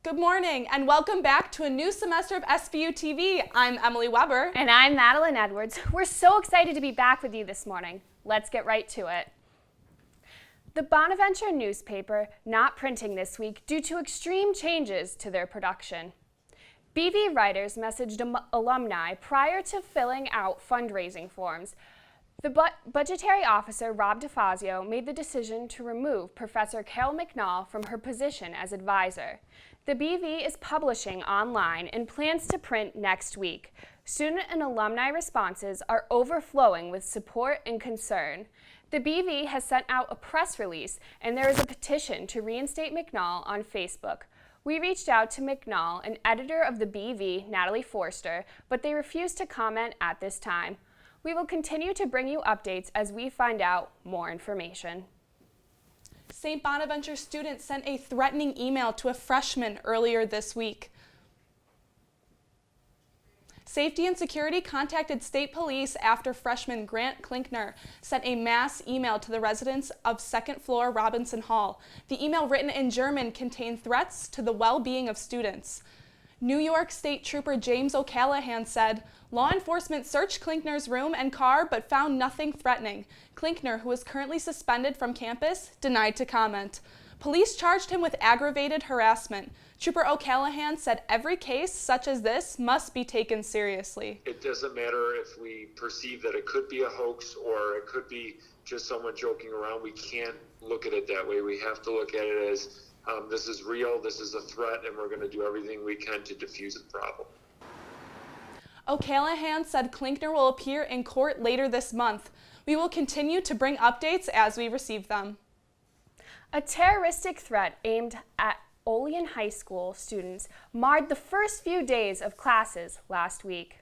Good morning and welcome back to a new semester of SBU-TV. I'm Emily Weber. And I'm Madeline Edwards. We're so excited to be back with you this morning. Let's get right to it. The Bonaventure newspaper not printing this week due to extreme changes to their production. BV writers messaged alumni prior to filling out fundraising forms. The budgetary officer, Rob DeFazio, made the decision to remove Professor Carol McNall from her position as advisor. The BV is publishing online and plans to print next week. Student and alumni responses are overflowing with support and concern. The BV has sent out a press release, and there is a petition to reinstate McNall on Facebook. We reached out to McNall and editor of the BV, Natalie Forster, but they refused to comment at this time. We will continue to bring you updates as we find out more information. St. Bonaventure students sent a threatening email to a freshman earlier this week. Safety and Security contacted state police after freshman Grant Klinkner sent a mass email to the residents of second floor Robinson Hall. The email, written in German, contained threats to the well-being of students. New York State Trooper James O'Callahan said, "Law enforcement searched Klinkner's room and car but found nothing threatening." Klinkner, who is currently suspended from campus, denied to comment. Police charged him with aggravated harassment. Trooper O'Callahan said every case such as this must be taken seriously. It doesn't matter if we perceive that it could be a hoax or it could be just someone joking around. We can't look at it that way. We have to look at it as this is real, this is a threat, and we're going to do everything we can to defuse the problem. O'Callahan said Klinkner will appear in court later this month. We will continue to bring updates as we receive them. A terroristic threat aimed at Olean High School students marred the first few days of classes last week.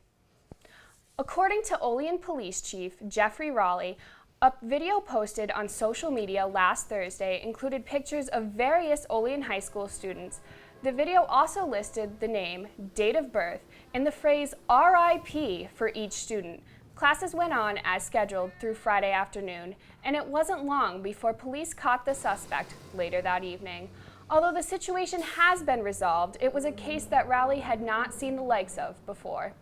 According to Olean Police Chief Jeffrey Raleigh, a video posted on social media last Thursday included pictures of various Olean High School students. The video also listed the name, date of birth, and the phrase RIP for each student. Classes went on as scheduled through Friday afternoon, and it wasn't long before police caught the suspect later that evening. Although the situation has been resolved, it was a case that Raleigh had not seen the likes of before.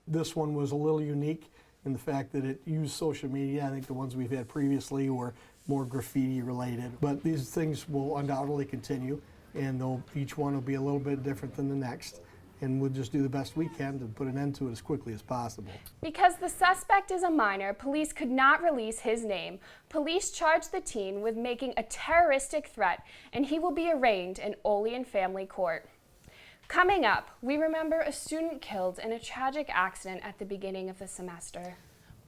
This one was a little unique in the fact that it used social media. I think the ones we've had previously were more graffiti related, but these things will undoubtedly continue, and each one will be a little bit different than the next, and we'll just do the best we can to put an end to it as quickly as possible. Because the suspect is a minor, police could not release his name. Police charged the teen with making a terroristic threat, and he will be arraigned in Olean Family Court. Coming up, we remember a student killed in a tragic accident at the beginning of the semester.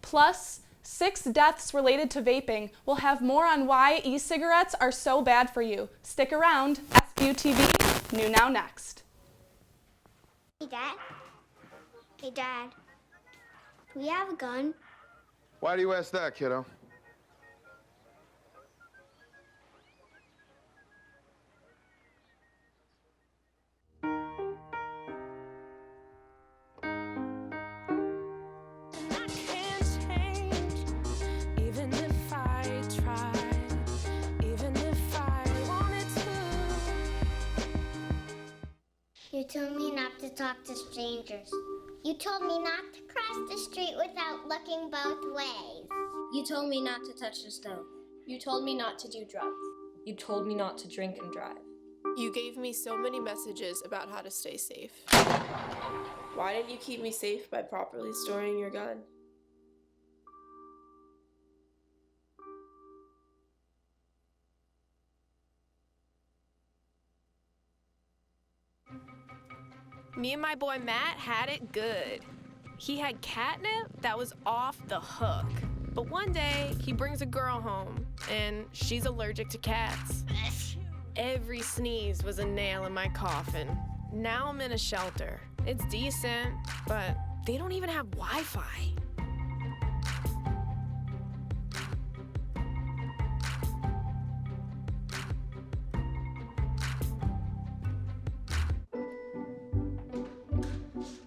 Plus, 6 deaths related to vaping. We'll have more on why e-cigarettes are so bad for you. Stick around. SBU-TV, new now next. Hey, Dad. Hey, Dad. Do we have a gun? Why do you ask that, kiddo? You told me not to talk to strangers. You told me not to cross the street without looking both ways. You told me not to touch the stove. You told me not to do drugs. You told me not to drink and drive. You gave me so many messages about how to stay safe. Why didn't you keep me safe by properly storing your gun? Me and my boy Matt had it good. He had catnip that was off the hook. But one day, he brings a girl home, and she's allergic to cats. Every sneeze was a nail in my coffin. Now I'm in a shelter. It's decent, but they don't even have Wi-Fi.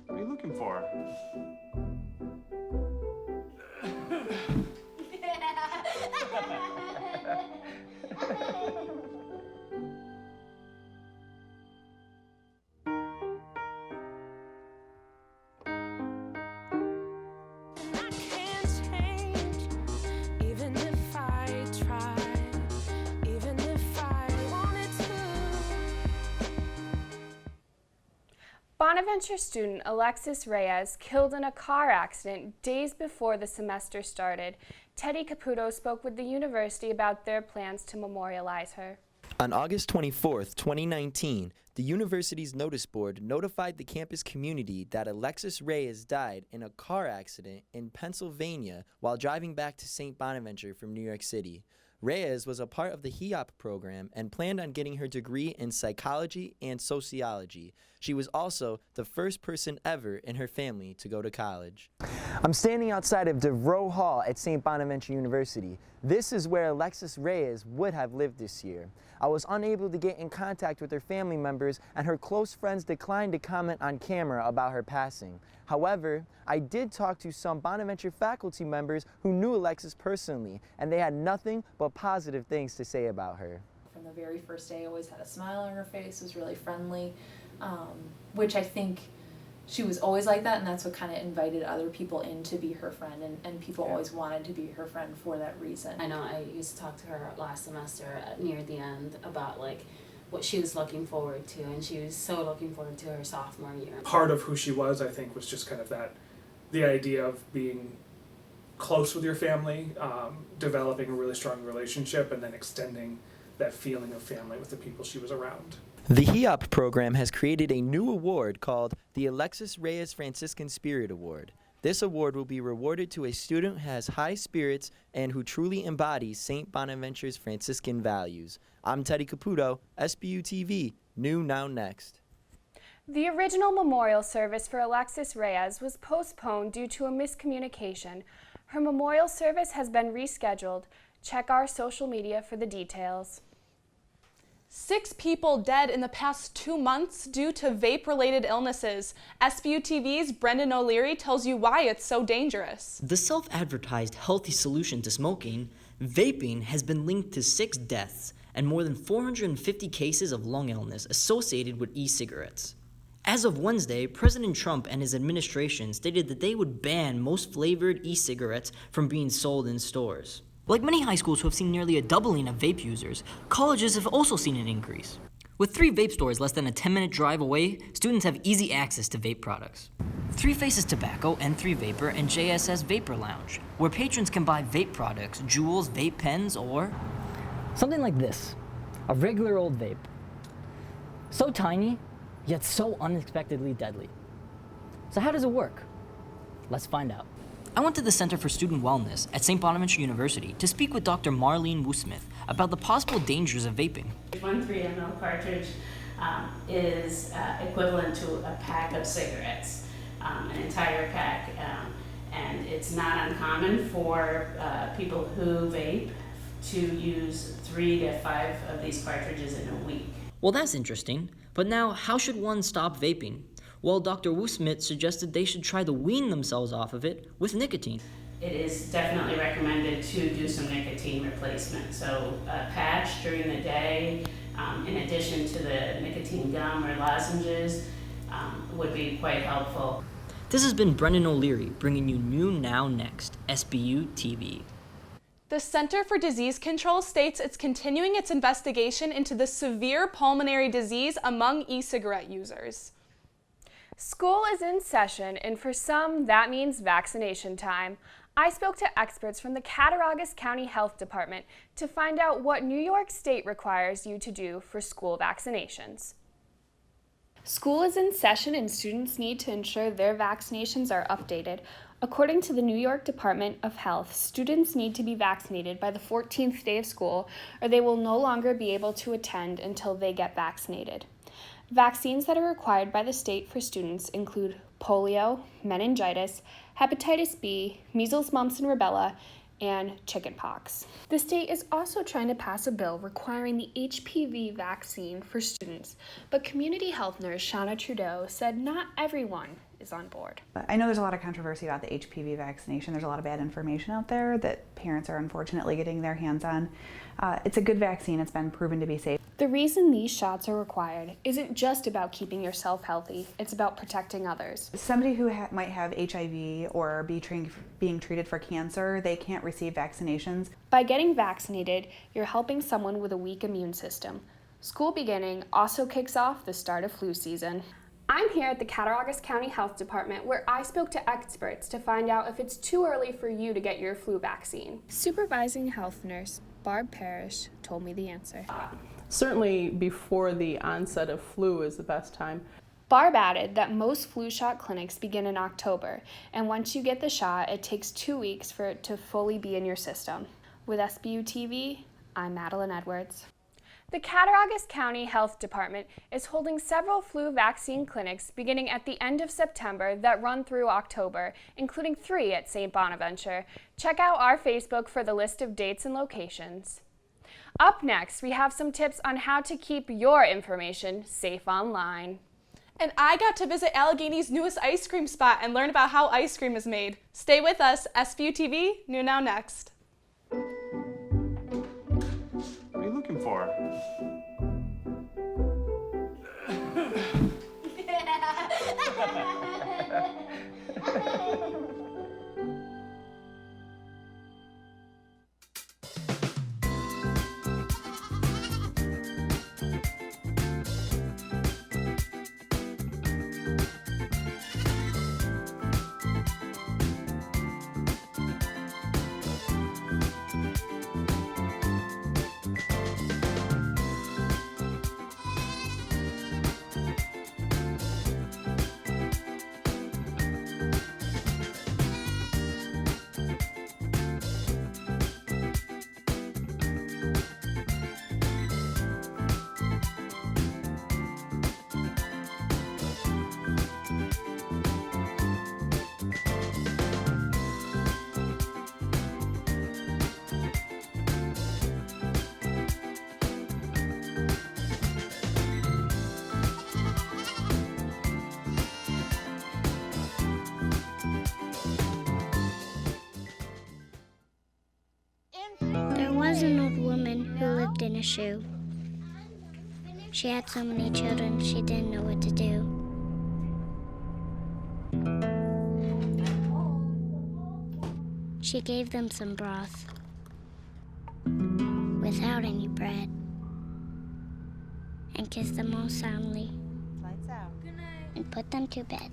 What are you looking for? Bonaventure student Alexis Reyes killed in a car accident days before the semester started. Teddy Caputo spoke with the university about their plans to memorialize her. On August 24, 2019, the university's notice board notified the campus community that Alexis Reyes died in a car accident in Pennsylvania while driving back to St. Bonaventure from New York City. Reyes was a part of the HEOP program and planned on getting her degree in psychology and sociology. She was also the first person ever in her family to go to college. I'm standing outside of DeVroe Hall at St. Bonaventure University. This is where Alexis Reyes would have lived this year. I was unable to get in contact with her family members, and her close friends declined to comment on camera about her passing. However, I did talk to some Bonaventure faculty members who knew Alexis personally, and they had nothing but positive things to say about her. From the very first day, always had a smile on her face, was really friendly, which I think she was always like that, and that's what kind of invited other people in to be her friend, and people always wanted to be her friend for that reason. I know I used to talk to her last semester near the end about like what she was looking forward to, and she was so looking forward to her sophomore year. Part of who she was, I think, was just kind of the idea of being close with your family, developing a really strong relationship, and then extending that feeling of family with the people she was around. The HEOP program has created a new award called the Alexis Reyes Franciscan Spirit Award. This award will be rewarded to a student who has high spirits and who truly embodies St. Bonaventure's Franciscan values. I'm Teddy Caputo, SBU-TV, New Now Next. The original memorial service for Alexis Reyes was postponed due to a miscommunication. Her memorial service has been rescheduled. Check our social media for the details. 6 people dead in the past 2 months due to vape-related illnesses. SBU-TV's Brendan O'Leary tells you why it's so dangerous. The self-advertised healthy solution to smoking, vaping has been linked to 6 deaths and more than 450 cases of lung illness associated with e-cigarettes. As of Wednesday, President Trump and his administration stated that they would ban most flavored e-cigarettes from being sold in stores. Like many high schools who have seen nearly a doubling of vape users, colleges have also seen an increase. With 3 vape stores less than a 10-minute drive away, students have easy access to vape products. 3 Faces Tobacco, N3 Vapor, and JSS Vapor Lounge, where patrons can buy vape products, jewels, vape pens, or something like this, a regular old vape. So tiny, yet so unexpectedly deadly. So how does it work? Let's find out. I went to the Center for Student Wellness at St. Bonaventure University to speak with Dr. Marlene Woosmith about the possible dangers of vaping. 1 3 ml cartridge is equivalent to a pack of cigarettes, an entire pack, and it's not uncommon for people who vape to use 3 to 5 of these cartridges in a week. Well, that's interesting, but now how should one stop vaping? Well, Dr. Woosmith suggested they should try to wean themselves off of it with nicotine. It is definitely recommended to do some nicotine replacement. So a patch during the day, in addition to the nicotine gum or lozenges, would be quite helpful. This has been Brendan O'Leary bringing you New Now Next, SBU-TV. The Center for Disease Control states it's continuing its investigation into the severe pulmonary disease among e-cigarette users. School is in session, and for some, that means vaccination time. I spoke to experts from the Cattaraugus County Health Department to find out what New York State requires you to do for school vaccinations. School is in session, and students need to ensure their vaccinations are updated. According to the New York Department of Health, students need to be vaccinated by the 14th day of school, or they will no longer be able to attend until they get vaccinated. Vaccines that are required by the state for students include polio, meningitis, hepatitis B, measles, mumps, and rubella, and chickenpox. The state is also trying to pass a bill requiring the HPV vaccine for students, but community health nurse Shauna Trudeau said not everyone is on board. I know there's a lot of controversy about the HPV vaccination. There's a lot of bad information out there that parents are unfortunately getting their hands on. It's a good vaccine. It's been proven to be safe. The reason these shots are required isn't just about keeping yourself healthy, it's about protecting others. Somebody who might have HIV or being treated for cancer, they can't receive vaccinations. By getting vaccinated, you're helping someone with a weak immune system. School beginning also kicks off the start of flu season. I'm here at the Cattaraugus County Health Department where I spoke to experts to find out if it's too early for you to get your flu vaccine. Supervising health nurse Barb Parrish told me the answer. Certainly before the onset of flu is the best time. Barb added that most flu shot clinics begin in October, and once you get the shot, it takes 2 weeks for it to fully be in your system. With SBU-TV, I'm Madeline Edwards. The Cattaraugus County Health Department is holding several flu vaccine clinics beginning at the end of September that run through October, including 3 at St. Bonaventure. Check out our Facebook for the list of dates and locations. Up next, we have some tips on how to keep your information safe online. And I got to visit Allegheny's newest ice cream spot and learn about how ice cream is made. Stay with us. SBU-TV, new now next. What are you looking for? There was an old woman who lived in a shoe. She had so many children, she didn't know what to do. She gave them some broth without any bread and kissed them all soundly. Lights out. Good night. And put them to bed.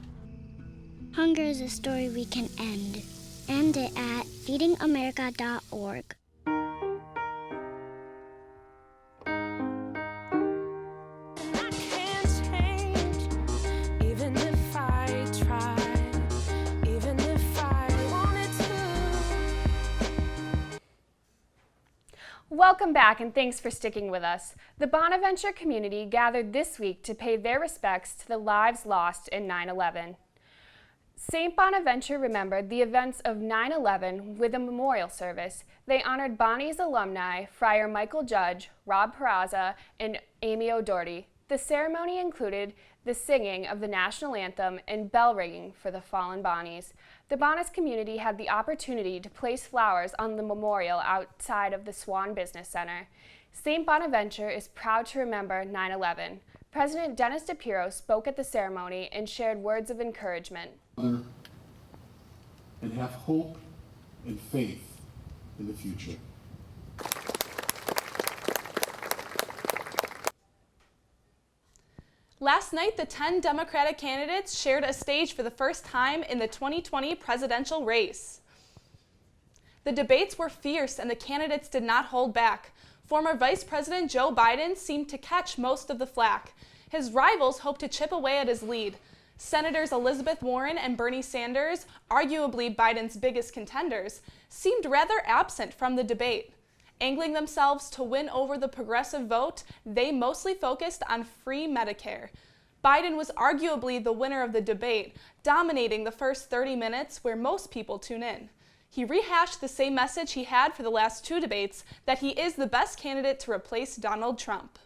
Hunger is a story we can end. End it at feedingamerica.org. Welcome back and thanks for sticking with us. The Bonaventure community gathered this week to pay their respects to the lives lost in 9/11. St. Bonaventure remembered the events of 9/11 with a memorial service. They honored Bonnie's alumni, Friar Michael Judge, Rob Peraza, and Amy O'Doherty. The ceremony included the singing of the national anthem and bell ringing for the fallen Bonnies. The Bonas community had the opportunity to place flowers on the memorial outside of the Swan Business Center. St. Bonaventure is proud to remember 9/11. President Dennis DePiro spoke at the ceremony and shared words of encouragement. And have hope and faith in the future. Last night, the 10 Democratic candidates shared a stage for the first time in the 2020 presidential race. The debates were fierce and the candidates did not hold back. Former Vice President Joe Biden seemed to catch most of the flack. His rivals hoped to chip away at his lead. Senators Elizabeth Warren and Bernie Sanders, arguably Biden's biggest contenders, seemed rather absent from the debate. Angling themselves to win over the progressive vote, they mostly focused on free Medicare. Biden was arguably the winner of the debate, dominating the first 30 minutes where most people tune in. He rehashed the same message he had for the last 2 debates, that he is the best candidate to replace Donald Trump.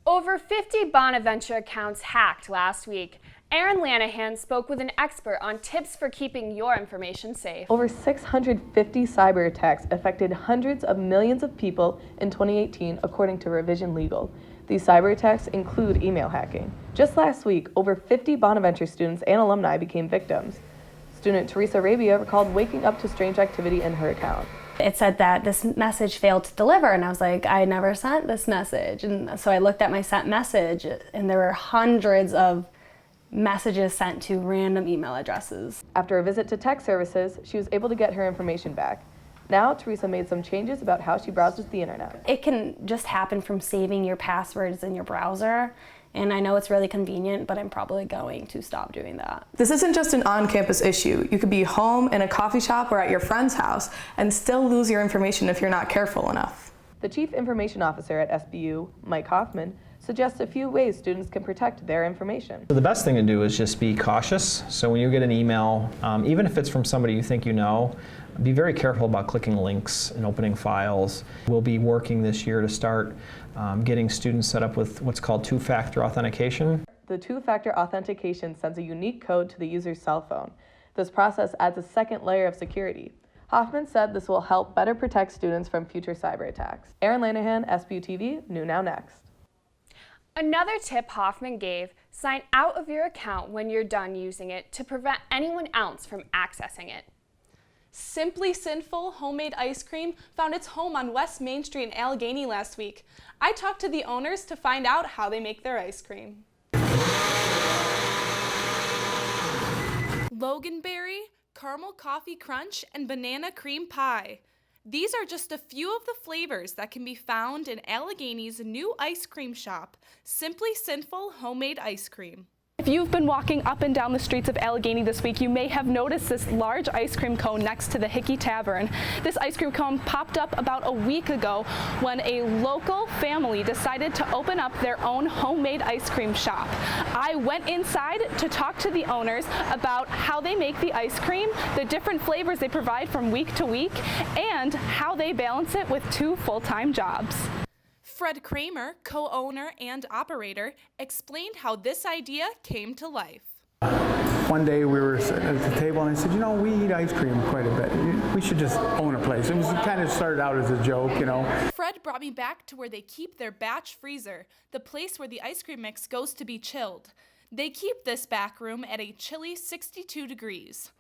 Over 50 Bonaventure accounts hacked last week. Aaron Lanahan spoke with an expert on tips for keeping your information safe. Over 650 cyber attacks affected hundreds of millions of people in 2018, according to Revision Legal. These cyber attacks include email hacking. Just last week, over 50 Bonaventure students and alumni became victims. Student Teresa Arabia recalled waking up to strange activity in her account. It said that this message failed to deliver, and I was like, I never sent this message. And so I looked at my sent message, and there were hundreds of messages sent to random email addresses. After a visit to tech services, she was able to get her information back. Now, Teresa made some changes about how she browses the internet. It can just happen from saving your passwords in your browser, and I know it's really convenient, but I'm probably going to stop doing that. This isn't just an on-campus issue. You could be home, in a coffee shop, or at your friend's house and still lose your information if you're not careful enough. The Chief Information Officer at SBU, Mike Hoffman, suggests a few ways students can protect their information. So the best thing to do is just be cautious. So when you get an email, even if it's from somebody you think you know, be very careful about clicking links and opening files. We'll be working this year to start getting students set up with what's called two-factor authentication. The two-factor authentication sends a unique code to the user's cell phone. This process adds a second layer of security. Hoffman said this will help better protect students from future cyber attacks. Erin Lanahan, SBU-TV, New Now Next. Another tip Hoffman gave, sign out of your account when you're done using it to prevent anyone else from accessing it. Simply Sinful homemade ice cream found its home on West Main Street in Allegheny last week. I talked to the owners to find out how they make their ice cream. Loganberry, caramel coffee crunch, and banana cream pie. These are just a few of the flavors that can be found in Allegheny's new ice cream shop, Simply Sinful Homemade Ice Cream. If you've been walking up and down the streets of Allegheny this week, you may have noticed this large ice cream cone next to the Hickey Tavern. This ice cream cone popped up about a week ago when a local family decided to open up their own homemade ice cream shop. I went inside to talk to the owners about how they make the ice cream, the different flavors they provide from week to week, and how they balance it with 2 full-time jobs. Fred Kramer, co-owner and operator, explained how this idea came to life. One day we were sitting at the table and I said, you know, we eat ice cream quite a bit. We should just own a place. It was kind of started out as a joke, you know. Fred brought me back to where they keep their batch freezer, the place where the ice cream mix goes to be chilled. They keep this back room at a chilly 62 degrees.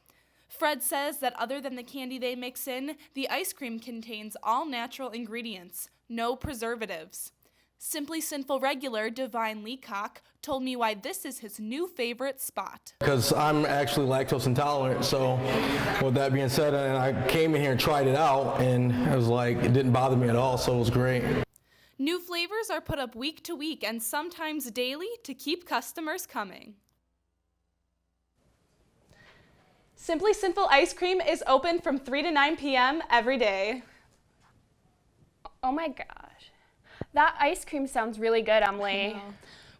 Fred says that other than the candy they mix in, the ice cream contains all natural ingredients, no preservatives. Simply Sinful regular Divine Leacock told me why this is his new favorite spot. Because I'm actually lactose intolerant, so with that being said, and I came in here and tried it out, and it was like, it didn't bother me at all, so it was great. New flavors are put up week to week and sometimes daily to keep customers coming. Simply Sinful Ice Cream is open from 3 to 9 p.m. every day. Oh my gosh. That ice cream sounds really good, Emily.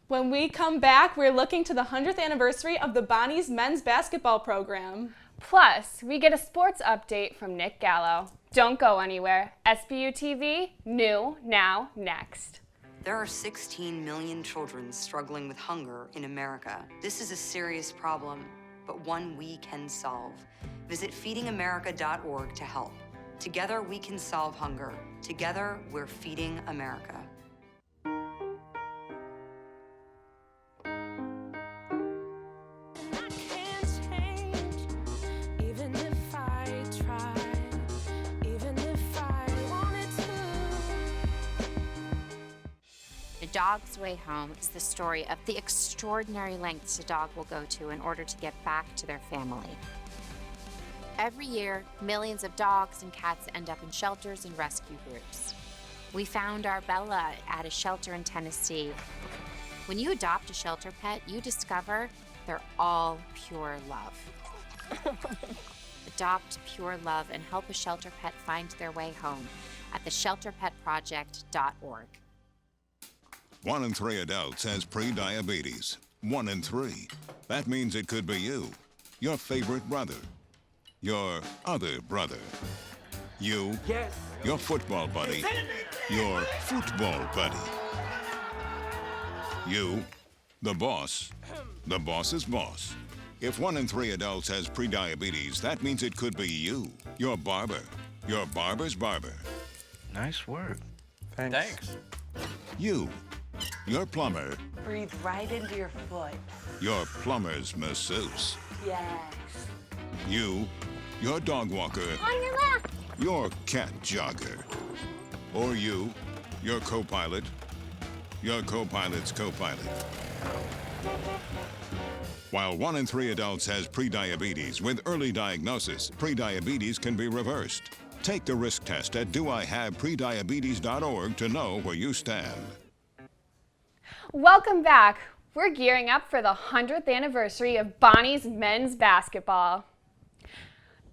When we come back, we're looking to the 100th anniversary of the Bonnie's men's basketball program. Plus, we get a sports update from Nick Gallo. Don't go anywhere. SBU-TV, New Now Next. There are 16 million children struggling with hunger in America. This is a serious problem, but one we can solve. Visit feedingamerica.org to help. Together we can solve hunger. Together we're feeding America. A Dog's Way Home is the story of the extraordinary lengths a dog will go to in order to get back to their family. Every year, millions of dogs and cats end up in shelters and rescue groups. We found our Bella at a shelter in Tennessee. When you adopt a shelter pet, you discover they're all pure love. Adopt pure love and help a shelter pet find their way home at theshelterpetproject.org. 1 in 3 adults has pre-diabetes. 1 in 3. That means it could be you, your favorite brother, your other brother, you, your football buddy, your football buddy, you, the boss's boss. If 1 in 3 adults has pre-diabetes, that means it could be you, your barber, your barber's barber. Nice work. Thanks. You, your plumber, Breathe right into your foot. your plumber's masseuse. Yes. You, your dog walker, On your left. your cat jogger. Or you, your co-pilot, your co-pilot's co-pilot. While 1 in 3 adults has prediabetes, with early diagnosis, prediabetes can be reversed. Take the risk test at doihaveprediabetes.org to know where you stand. Welcome back. We're gearing up for the 100th anniversary of Bonnie's men's basketball.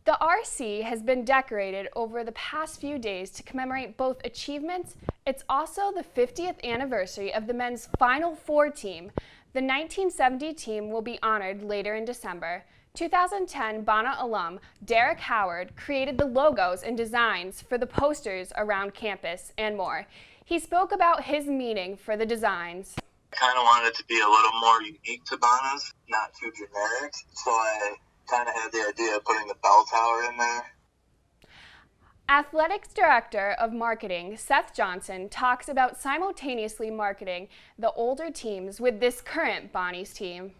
The RC has been decorated over the past few days to commemorate both achievements. It's also the 50th anniversary of the men's Final Four team. The 1970 team will be honored later in December. 2010 Bonna alum Derek Howard created the logos and designs for the posters around campus and more. He spoke about his meaning for the designs. I kind of wanted it to be a little more unique to Bonna's, not too generic, so I kind of had the idea of putting the bell tower in there. Athletics Director of Marketing Seth Johnson talks about simultaneously marketing the older teams with this current Bonnie's team.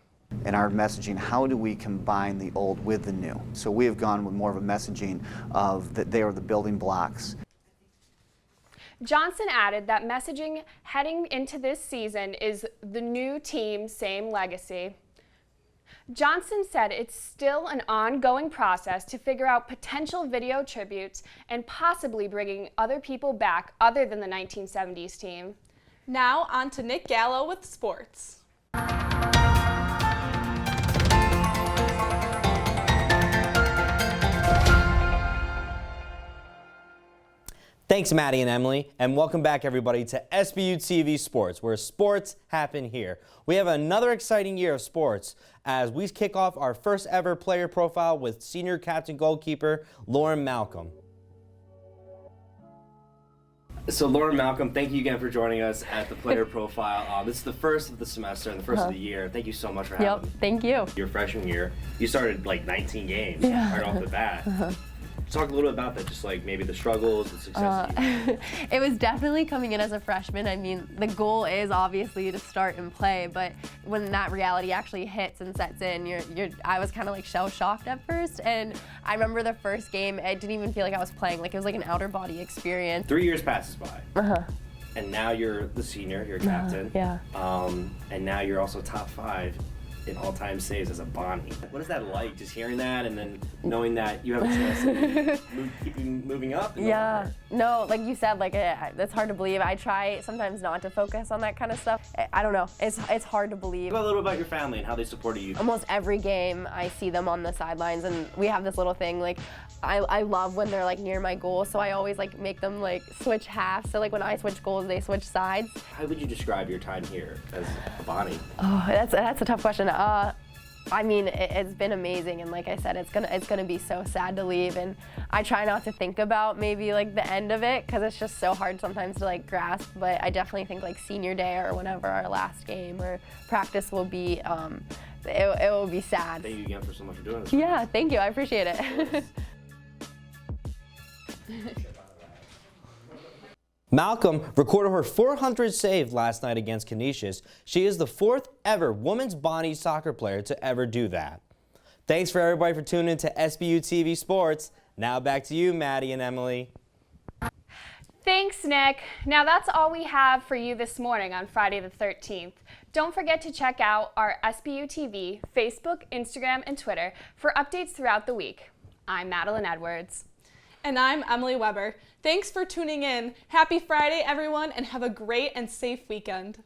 In our messaging, how do we combine the old with the new? So we have gone with more of a messaging of that they are the building blocks. Johnson added that messaging heading into this season is the new team, same legacy. Johnson said it's still an ongoing process to figure out potential video tributes and possibly bringing other people back other than the 1970s team. Now on to Nick Gallo with sports. Thanks, Maddie and Emily, and welcome back, everybody, to SBU-TV Sports, where sports happen here. We have another exciting year of sports as we kick off our first ever player profile with senior captain goalkeeper Lauren Malcolm. So Lauren Malcolm, thank you again for joining us at the player profile. This is the first of the semester and the first of the year. Thank you so much for having me. Thank you. Your freshman year, you started like 19 games Yeah. right off the bat. Talk a little bit about that, just like maybe the struggles, the successes. It was definitely coming in as a freshman. I mean, the goal is obviously to start and play, but when that reality actually hits and sets in, I was kind of like shell-shocked at first, and I remember the first game, I didn't even feel like I was playing. Like, it was like an outer body experience. 3 years passes by. And now you're the senior, you're a captain. Yeah. And now you're also top 5 in all-time saves as a Bonnie. What is that like, just hearing that and then knowing that you have a chance to keep moving up? Yeah, no, like you said, like it's hard to believe. I try sometimes not to focus on that kind of stuff. I don't know, it's hard to believe. Talk a little about your family and how they supported you. Almost every game I see them on the sidelines, and we have this little thing, like I love when they're like near my goal, so I always like make them like switch halves. So like when I switch goals, they switch sides. How would you describe your time here as a Bonnie? Oh, that's a tough question. I mean, it's been amazing, and like I said, it's gonna be so sad to leave, and I try not to think about maybe like the end of it because it's just so hard sometimes to like grasp. But I definitely think like senior day or whenever our last game or practice will be, it will be sad. Thank you again for so much for doing this. Yeah, thank you. I appreciate it. Malcolm recorded her 400th save last night against Canisius. She is the 4th ever women's Bonnie soccer player to ever do that. Thanks for everybody for tuning in to SBU-TV Sports. Now back to you, Maddie and Emily. Thanks, Nick. Now that's all we have for you this morning on Friday the 13th. Don't forget to check out our SBU-TV Facebook, Instagram, and Twitter for updates throughout the week. I'm Madeline Edwards. And I'm Emily Weber. Thanks for tuning in. Happy Friday, everyone, and have a great and safe weekend.